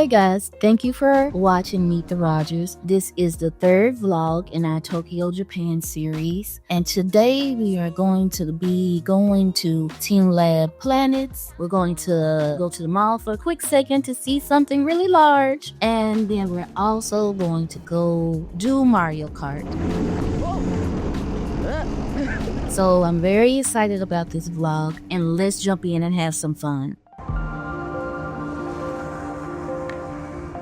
Hey guys, thank you for watching Meet the Rogers. This is the third vlog in our Tokyo, Japan series. And today we are going to be going to TeamLab Planets. We're going to go to the mall for a quick second to see something really large. And then we're also going to go do Mario Kart. So I'm very excited about this vlog, and let's jump in and have some fun.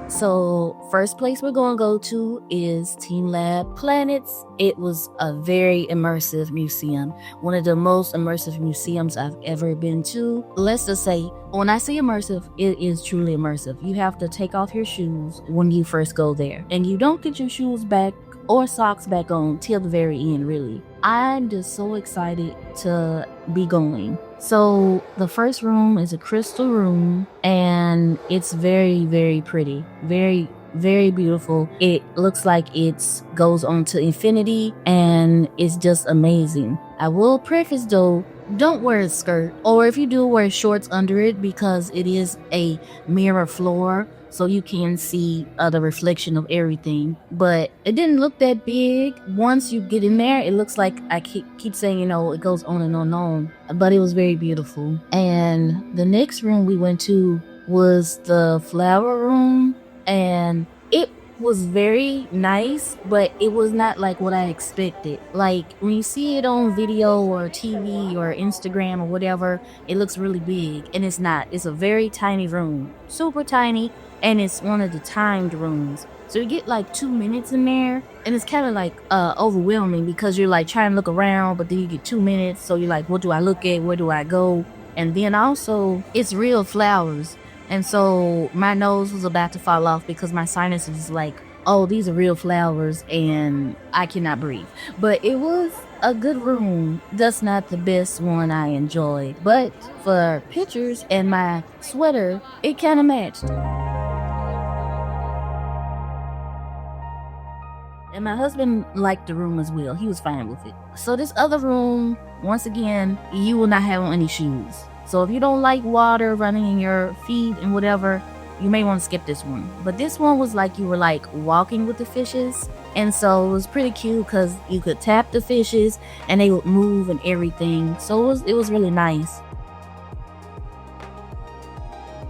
So first place we're going to go to is TeamLab Planets. It was a very immersive museum. One of the most immersive museums I've ever been to. Let's just say, when I say immersive, it is truly immersive. You have to take off your shoes when you first go there. And you don't get your shoes back or socks back on till the very end, really. I'm just so excited to be going. So the first room is a crystal room, and it's very, very pretty. Very, very beautiful. It looks like it goes on to infinity, and it's just amazing. I will preface though, don't wear a skirt, or if you do, wear shorts under it, because it is a mirror floor, so you can see the reflection of everything. But it didn't look that big. Once you get in there, it looks like, I keep saying, you know, it goes on and on and on. But it was very beautiful. And the next room we went to was the flower room. And it was very nice, but it was not like what I expected. Like when you see it on video or TV or Instagram or whatever, it looks really big, and it's not. It's a very tiny room, super tiny, and it's one of the timed rooms. So you get like 2 minutes in there, and it's kind of like overwhelming, because you're like trying to look around, but then you get 2 minutes, so you're like, what do I look at? Where do I go? And then also, it's real flowers. And so my nose was about to fall off, because my sinus was like, oh, these are real flowers, and I cannot breathe. But it was a good room. That's not the best one I enjoyed. But for pictures and my sweater, it kind of matched. And my husband liked the room as well. He was fine with it. So this other room, once again, you will not have on any shoes. So if you don't like water running in your feet and whatever, you may want to skip this one. But this one was like you were like walking with the fishes. And so it was pretty cute, because you could tap the fishes and they would move and everything. So it was really nice.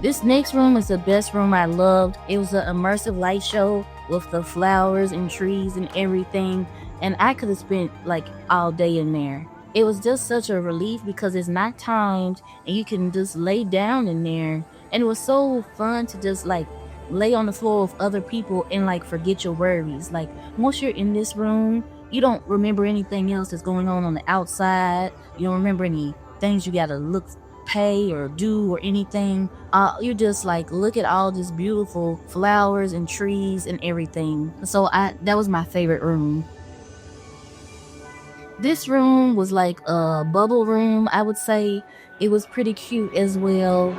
This next room is the best room I loved. It was an immersive light show with the flowers and trees and everything. And I could have spent like all day in there. It was just such a relief, because it's not timed and you can just lay down in there. And it was so fun to just like lay on the floor with other people and like forget your worries. Like once you're in this room, you don't remember anything else that's going on the outside. You don't remember any things you gotta pay or do or anything. You just like look at all this beautiful flowers and trees and everything. So that was my favorite room. This room was like a bubble room, I would say. It was pretty cute as well.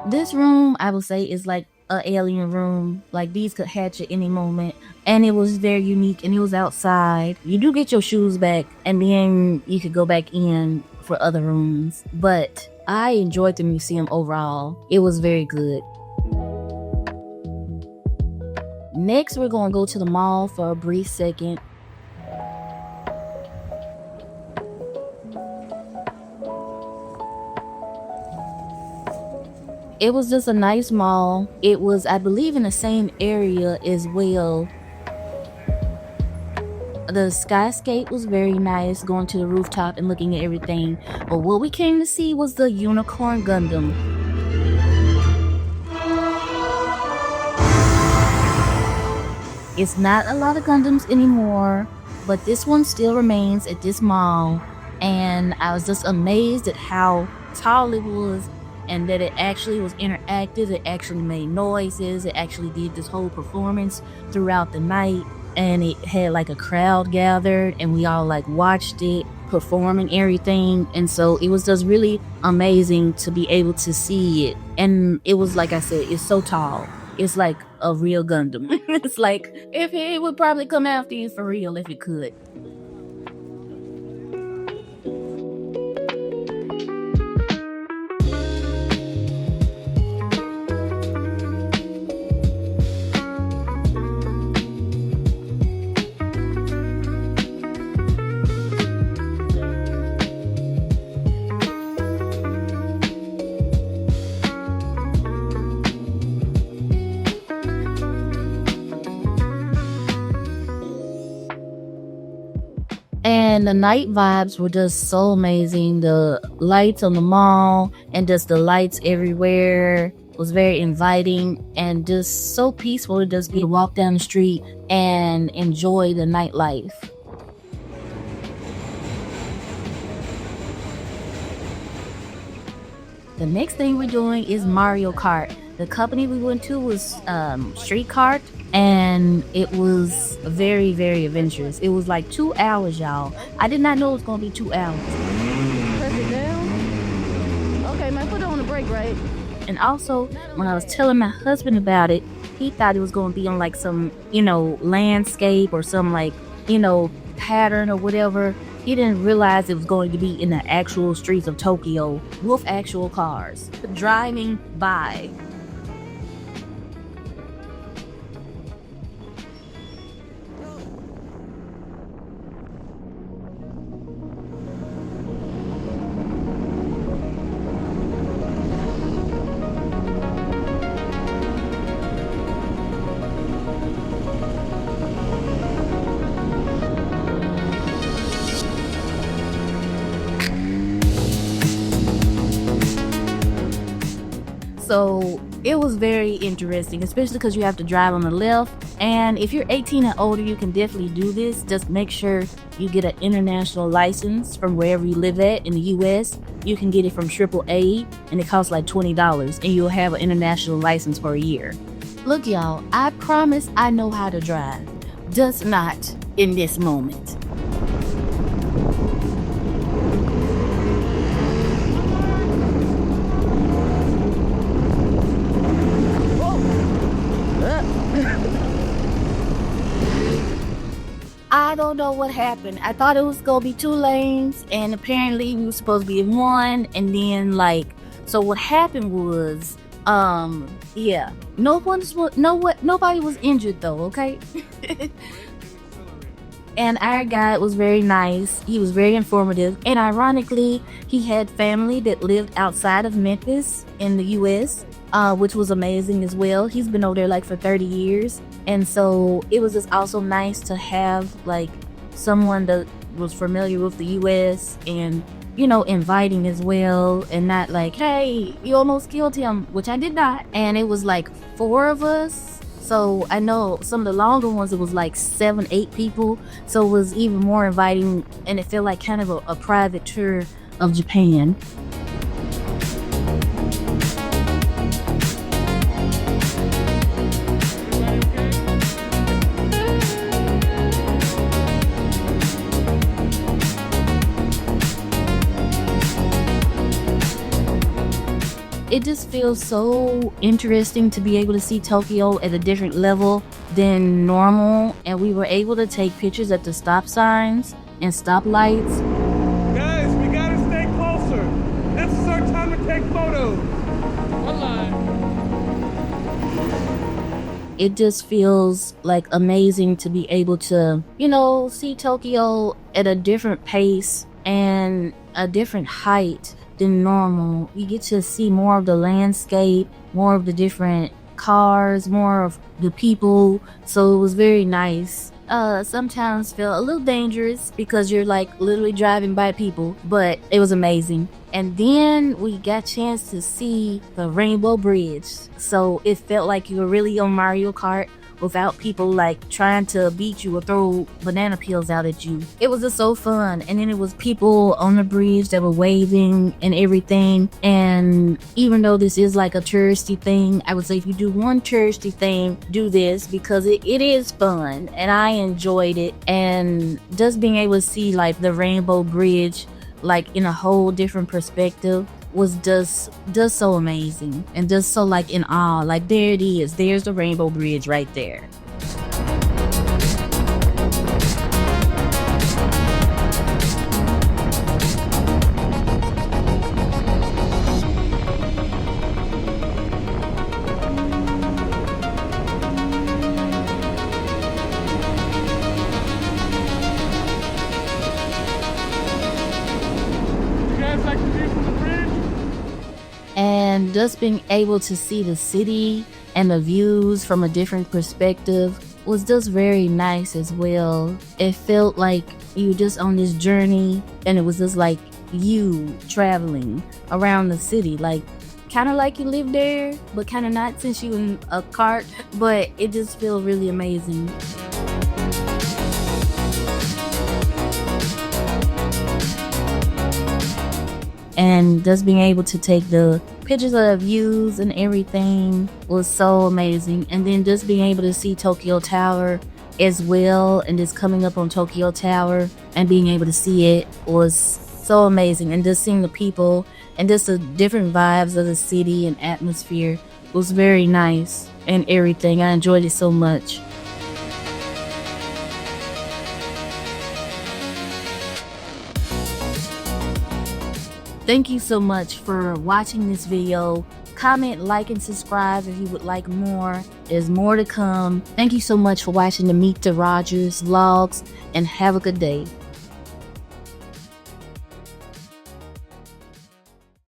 This room, I would say, is like an alien room. Like these could hatch at any moment. And it was very unique, and it was outside. You do get your shoes back, and then you could go back in for other rooms. But I enjoyed the museum overall. It was very good. Next, we're going to go to the mall for a brief second. It was just a nice mall. It was, I believe, in the same area as well. The skyscape was very nice, going to the rooftop and looking at everything. But what we came to see was the Unicorn Gundam. It's not a lot of Gundams anymore, but this one still remains at this mall. And I was just amazed at how tall it was, and that it actually was interactive. It actually made noises. It actually did this whole performance throughout the night. And it had like a crowd gathered, and we all like watched it perform and everything. And so it was just really amazing to be able to see it. And it was, like I said, it's so tall. It's like a real Gundam. It's like, if it would probably come after you for real if it could. And the night vibes were just so amazing. The lights on the mall and just the lights everywhere was very inviting and just so peaceful to just be to walk down the street and enjoy the nightlife. The next thing we're doing is Mario Kart. The company we went to was Street Kart, and it was very, very adventurous. It was like 2 hours, y'all. I did not know it was gonna be 2 hours. Press it down. Okay, man, put it on the brake, right? And also, when I was telling my husband about it, he thought it was gonna be on like some, landscape or some like, pattern or whatever. He didn't realize it was going to be in the actual streets of Tokyo with actual cars driving by. So it was very interesting, especially because you have to drive on the left. And if you're 18 and older, you can definitely do this. Just make sure you get an international license from wherever you live at in the US. You can get it from AAA and it costs like $20 and you'll have an international license for a year. Look, y'all, I promise I know how to drive, just not in this moment. I don't know what happened. I thought it was gonna be 2 lanes, and apparently we were supposed to be in 1. And then, so what happened was, nobody was injured though. Okay. And our guide was very nice. He was very informative, and ironically, he had family that lived outside of Memphis in the U.S., which was amazing as well. He's been over there for 30 years. And so it was just also nice to have someone that was familiar with the US and, inviting as well, and not hey, you almost killed him, which I did not. And it was 4 of us. So I know some of the longer ones, it was 7, 8 people. So it was even more inviting, and it felt like kind of a private tour of Japan. It just feels so interesting to be able to see Tokyo at a different level than normal. And we were able to take pictures at the stop signs and stoplights. Guys, we gotta stay closer. This is our time to take photos. One line. It just feels amazing to be able to, see Tokyo at a different pace and a different height than normal. You get to see more of the landscape, more of the different cars, more of the people. So it was very nice. Sometimes felt a little dangerous because you're literally driving by people, but it was amazing. And then we got a chance to see the Rainbow Bridge. So it felt like you were really on Mario Kart without people trying to beat you or throw banana peels out at you. It was just so fun. And then it was people on the bridge that were waving and everything. And even though this is a touristy thing, I would say if you do one touristy thing, do this, because it is fun and I enjoyed it. And just being able to see the Rainbow Bridge in a whole different perspective was just so amazing and just so like in awe. Like there it is, there's the Rainbow Bridge right there. And just being able to see the city and the views from a different perspective was just very nice as well. It felt like you just on this journey, and it was just like you traveling around the city, like kind of like you live there, but kind of not since you in a cart, but it just feels really amazing. And just being able to take the pictures of the views and everything was so amazing. And then just being able to see Tokyo Tower as well, and just coming up on Tokyo Tower and being able to see it was so amazing. And just seeing the people and just the different vibes of the city and atmosphere was very nice and everything. I enjoyed it so much. Thank you so much for watching this video. Comment, like, and subscribe if you would like more. There's more to come. Thank you so much for watching the Meet the Rogers vlogs, and have a good day.